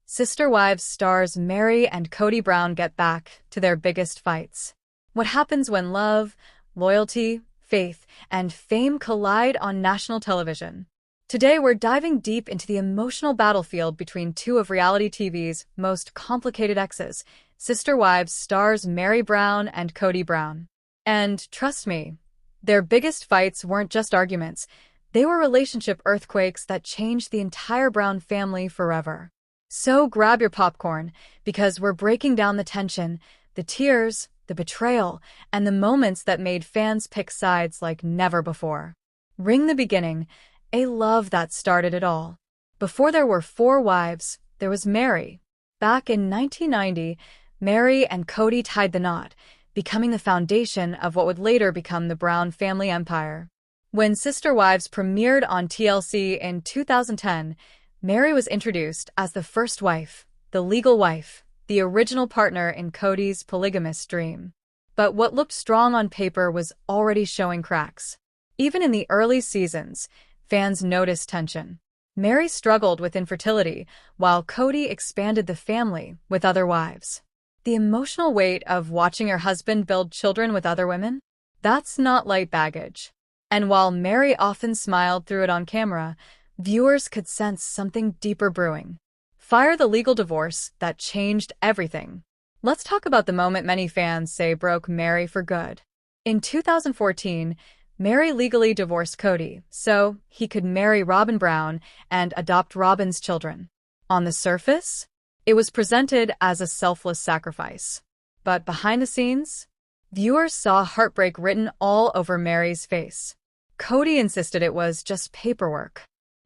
Sister Wives stars Meri and Kody Brown get back to their biggest fights. What happens when love, loyalty, faith, and fame collide on national television? Today we're diving deep into the emotional battlefield between two of reality TV's most complicated exes. Sister Wives stars Meri Brown and Kody Brown. And trust me, their biggest fights weren't just arguments. They were relationship earthquakes that changed the entire Brown family forever. So grab your popcorn, because we're breaking down the tension, the tears, the betrayal, and the moments that made fans pick sides like never before. Ring the beginning, a love that started it all. Before there were four wives, there was Meri. Back in 1990, Meri and Kody tied the knot, becoming the foundation of what would later become the Brown family empire. When Sister Wives premiered on TLC in 2010, Meri was introduced as the first wife, the legal wife, the original partner in Kody's polygamous dream. But what looked strong on paper was already showing cracks. Even in the early seasons, fans noticed tension. Meri struggled with infertility, while Kody expanded the family with other wives. The emotional weight of watching your husband build children with other women? That's not light baggage. And while Meri often smiled through it on camera, viewers could sense something deeper brewing. Fire the legal divorce that changed everything. Let's talk about the moment many fans say broke Meri for good. In 2014, Meri legally divorced Kody so he could marry Robyn Brown and adopt Robyn's children. On the surface, it was presented as a selfless sacrifice. But behind the scenes, viewers saw heartbreak written all over Meri's face. Kody insisted it was just paperwork.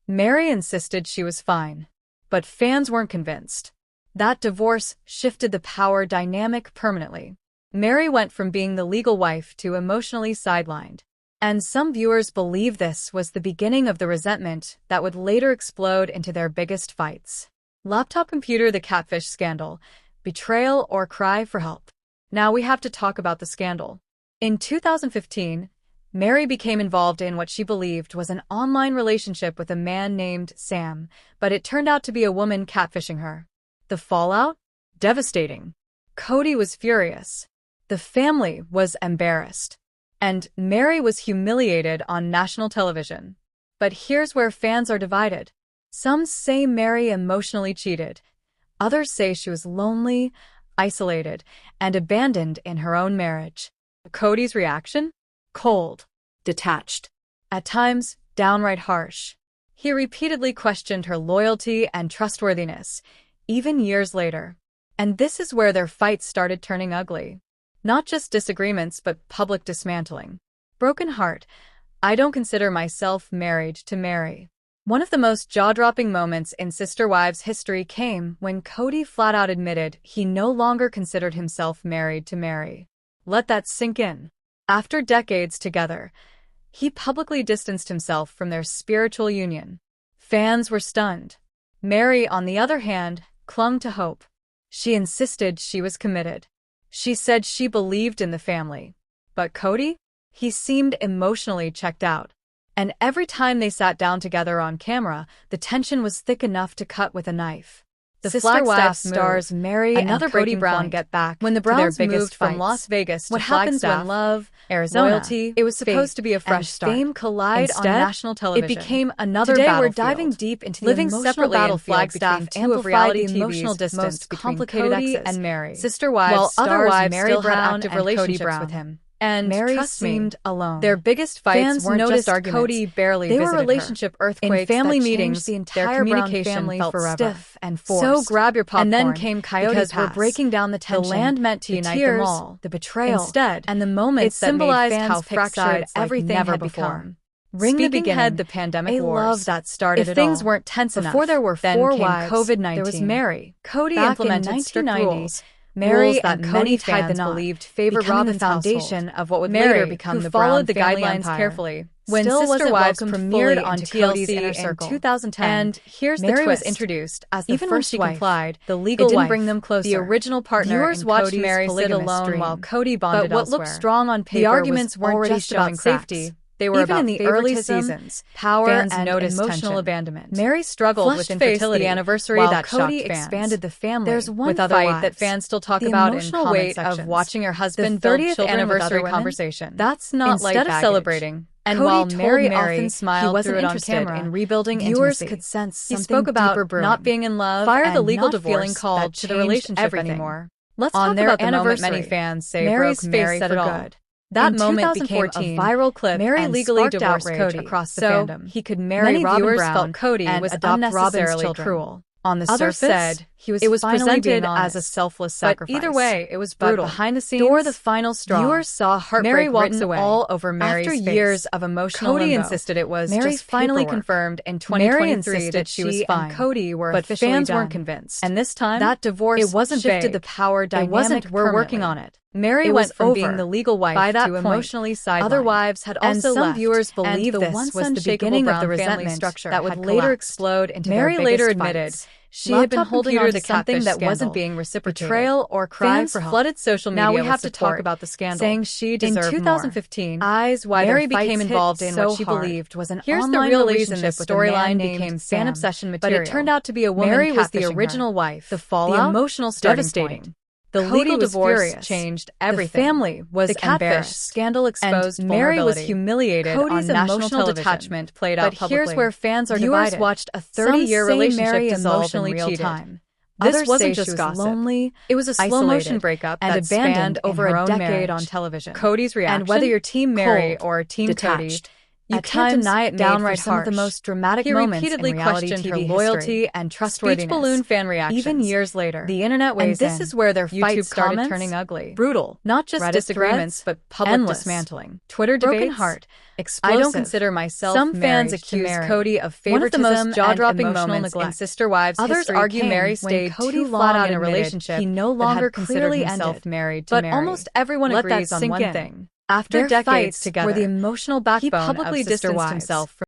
Meri insisted she was fine, but fans weren't convinced. That divorce shifted the power dynamic permanently. Meri went from being the legal wife to emotionally sidelined. And some viewers believe this was the beginning of the resentment that would later explode into their biggest fights. Laptop computer, the catfish scandal, betrayal or cry for help. Now we have to talk about the scandal. In 2015, Meri became involved in what she believed was an online relationship with a man named Sam, but it turned out to be a woman catfishing her. The fallout? Devastating. Kody was furious. The family was embarrassed. And Meri was humiliated on national television. But here's where fans are divided. Some say Meri emotionally cheated. Others say she was lonely, isolated, and abandoned in her own marriage. Kody's reaction? Cold, detached, at times downright harsh. He repeatedly questioned her loyalty and trustworthiness, even years later. And this is where their fight started turning ugly. Not just disagreements, but public dismantling. Broken heart. I don't consider myself married to Meri. One of the most jaw-dropping moments in Sister Wives history came when Kody flat-out admitted he no longer considered himself married to Meri. Let that sink in. After decades together, he publicly distanced himself from their spiritual union. Fans were stunned. Meri, on the other hand, clung to hope. She insisted she was committed. She said she believed in the family. But Kody? He seemed emotionally checked out. And every time they sat down together on camera, the tension was thick enough to cut with a knife. The Sister Wives stars Meri and Kody Brown get back when the Browns moved from Las Vegas to Flagstaff, when love, Arizona, loyalty, it was supposed to be a fresh start. Fame collide on national television. It became another battlefield. Today we're diving deep into the emotional battlefield between two of reality emotional distance between Kody and Meri. Sister Wives stars Meri Brown and Kody Brown with him. And Meri seemed alone. Their biggest fights weren't just arguments. Kody barely they were relationship earthquakes. In family meetings, the entire communication felt stiff and forced. So grab your popcorn. And then came Coyote because we're breaking down the tension. The land meant to unite them all. The betrayal instead, and the moments that symbolized how fractured everything had become. Ring the beginning, the pandemic wars. A love that started if things weren't tense enough. Before there were four wives, COVID-19. There was Meri. Kody implemented strict rules. Meri and Kody tied the knot, believed favored Robyn's the foundation of what would later become the Brown followed the guidelines carefully. When Sister Wives premiered on TLC in 2010, and here's the twist. Was introduced as the first wife, complied, the legal wife, didn't bring them closer. The original partner. Viewers watched Meri sit alone while Kody bonded elsewhere. But what looked strong on paper, the arguments weren't just about safety. They were Even about in the early favoritism, seasons, power, fans and noticed emotional tension. abandonment. Meri struggled with infertility, the anniversary while that Kody shocked fans. expanded the family There's one with other fight wives. that fans still talk The about in emotional comment weight sections. of watching your husband the build 30th children with anniversary other women? conversation. That's not Instead light of baggage. celebrating, And Kody while told Meri Meri often smiled he wasn't through it on interested camera, in rebuilding viewers intimacy. could sense He something spoke about deeper brewing. not being in love Fire the and legal not feeling divorce called that to the changed relationship everything. anymore. Let's On talk their about the anniversary, moment many fans say Meri's broke face Meri said for it all. good. That In moment became a 2014, viral clip Meri and legally sparked divorced outrage Kody across the so fandom. he could marry Many Robin viewers Brown felt Kody and was adopt Robin's unnecessarily children. cruel. On the Others surface, said it was presented finally being as a honest. selfless But sacrifice. either way, it was But brutal. behind the scenes, Dore the final straw. viewers saw heartbreak Meri walks written away all over Meri's after face. years of emotional Kody limbo. insisted it was Meri just finally paperwork. confirmed in Meri 2023 insisted that she was fine. and Kody were but officially fans done. weren't convinced. And this time, that divorce it wasn't shifted vague. the power dynamic. It wasn't we're working on it. Meri It went was from over being the legal wife by that to point. emotionally sidelined. Other wives had And also some left, viewers and believed the this once was the unshakable beginning of Brown the family resentment structure that would had later collapsed. explode into Meri their later biggest admitted fights. she had been Laptop holding computer on to the something catfish that scandal. wasn't being reciprocated. Betrayal or cry Fans for help. flooded social media Now we with have to talk support, about the scandal, saying she deserved in more. 2015. Eyes why Meri their became fights involved hit in so what she hard. believed was an Here's the online real relationship reason the with a man storyline named became Sam, fan obsession but material. it turned out to be a woman Meri was the catfishing her. original wife. The fallout, the emotional starting devastating. point. The Kody legal was divorce furious. changed everything. The family was the catfish embarrassed. scandal exposed And Meri was vulnerability. humiliated Cody's on national emotional television. detachment played out But publicly. here's where fans are Viewers divided. watched a Some 30-year say relationship Meri dissolve emotionally in real cheated. time. This Others wasn't say just she was gossip. lonely. It was a slow-motion isolated, breakup and that abandoned spanned over in her a own decade marriage. on television. Cody's reaction, And whether you're Team Meri cold, or Team detached. Kody, you At can't times, deny it downright made for some of the harsh. most dramatic He moments repeatedly in reality questioned TV her loyalty history. and trustworthiness. Speech balloon fan reactions. Even years later, the internet weighs and this in. is where their YouTube fights started comments, turning ugly. Brutal. Not just Reddit disagreements, threads, but public endless. dismantling. Twitter Broken debates, heart. explosive. I don't consider myself Some fans married to accuse Meri. Kody of One of the favoritism most jaw-dropping and emotional moments neglect. in sister wives Others history argue came Meri when stayed Kody too flat long out in a admitted relationship he no that longer had considered clearly himself ended. married to But Meri. almost everyone Let that agrees on sink one in. thing. After Their decades fights together, were the emotional backbone he publicly of sister distanced wives. himself from